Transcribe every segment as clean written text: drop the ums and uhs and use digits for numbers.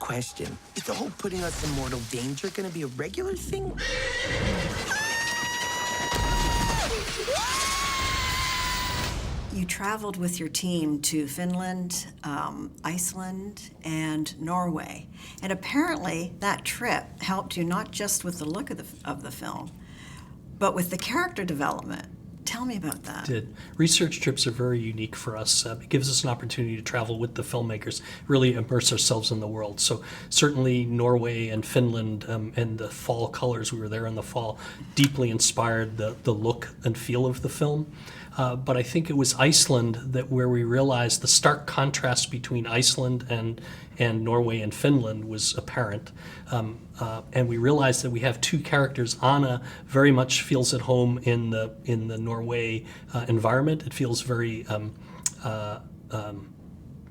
question. Is the whole putting us in mortal danger gonna be a regular thing? You traveled with your team to Finland, Iceland, and Norway. And apparently that trip helped you not just with the look of the film, but with the character development. Tell me about that. Did. Research trips are very unique for us. It gives us an opportunity to travel with the filmmakers, really immerse ourselves in the world. So certainly Norway and Finland and the fall colors, we were there in the fall, deeply inspired the look and feel of the film. But I think it was Iceland where we realized the stark contrast between Iceland and Norway and Finland was apparent. And we realized that we have two characters. Anna very much feels at home in the Norway environment. It feels very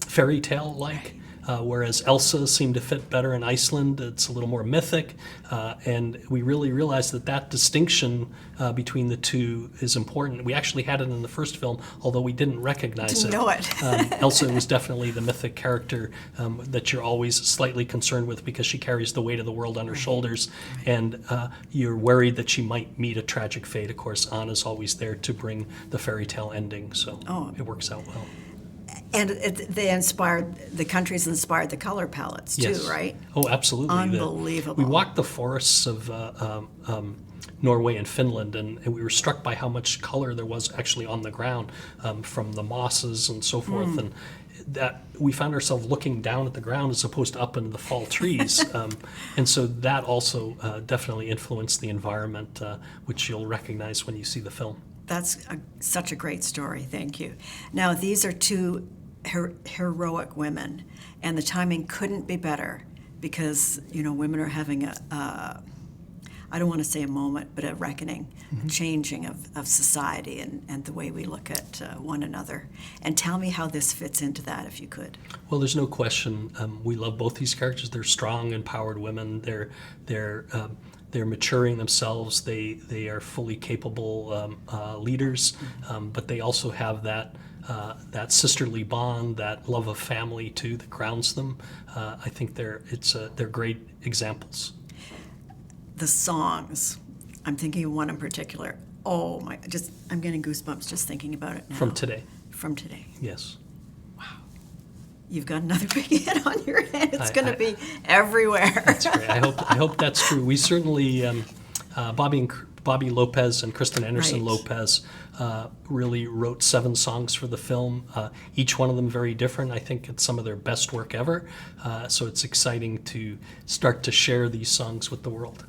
fairy tale-like. Whereas Elsa seemed to fit better in Iceland. It's a little more mythic, and we really realized that distinction between the two is important. We actually had it in the first film, although we didn't recognize it. Didn't know it. Elsa was definitely the mythic character that you're always slightly concerned with because she carries the weight of the world on her shoulders, and you're worried that she might meet a tragic fate. Of course, Anna's always there to bring the fairy tale ending, so it works out well. And the countries inspired the color palettes too, Yes. right? Oh, absolutely. Unbelievable. We walked the forests of Norway and Finland, and we were struck by how much color there was actually on the ground from the mosses and so forth. And that we found ourselves looking down at the ground as opposed to up into the fall trees. And so that also definitely influenced the environment, which you'll recognize when you see the film. That's such a great story. Thank you. Now, these are two heroic women, and the timing couldn't be better because, women are having I don't want to say a moment, but a reckoning, a changing of society and the way we look at one another. And tell me how this fits into that, if you could. Well, there's no question. We love both these characters. They're strong, empowered women. They're maturing themselves. They are fully capable leaders, but they also have that sisterly bond, that love of family too, that grounds them. I think they're great examples. The songs, I'm thinking of one in particular. Oh my! I'm getting goosebumps just thinking about it now. From today. From today. Yes. You've got another big hit on your head. It's going to be everywhere. That's great. I hope that's true. We certainly, Bobby Lopez and Kristen Anderson Lopez really wrote 7 songs for the film. Each one of them very different. I think it's some of their best work ever. So it's exciting to start to share these songs with the world.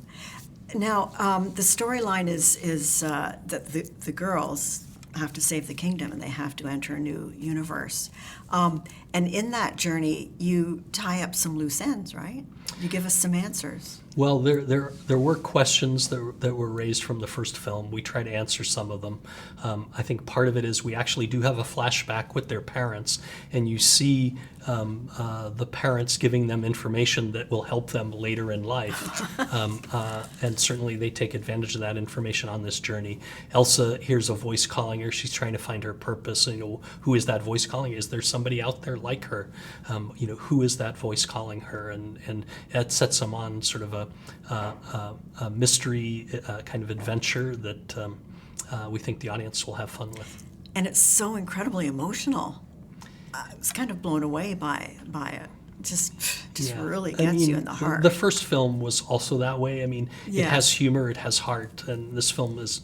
Now, the storyline is that the girls have to save the kingdom and they have to enter a new universe. And in that journey, you tie up some loose ends, right? You give us some answers. Well, there were questions that were raised from the first film. We try to answer some of them. I think part of it is we actually do have a flashback with their parents, and you see the parents giving them information that will help them later in life. And certainly they take advantage of that information on this journey. Elsa hears a voice calling her. She's trying to find her purpose. Who is that voice calling? Is there somebody out there like her? Who is that voice calling her? And it sets them on sort of a mystery kind of adventure that we think the audience will have fun with. And it's so incredibly emotional. I was kind of blown away by it. Just really gets you in the heart. The first film was also that way. It has humor, it has heart, and this film is,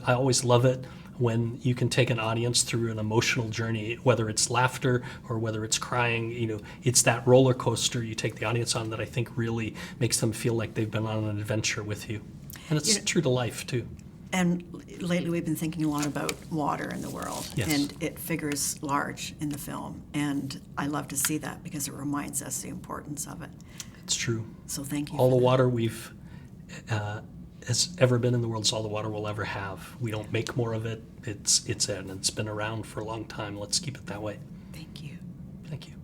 I always love it when you can take an audience through an emotional journey, whether it's laughter or whether it's crying. It's that roller coaster you take the audience on that I think really makes them feel like they've been on an adventure with you. And it's true to life, too. And lately we've been thinking a lot about water in the world, Yes. and it figures large in the film. And I love to see that because it reminds us the importance of it. It's true. So thank you. All the water we've has ever been in the world is all the water we'll ever have. We don't make more of it. It's been around for a long time. Let's keep it that way. Thank you. Thank you.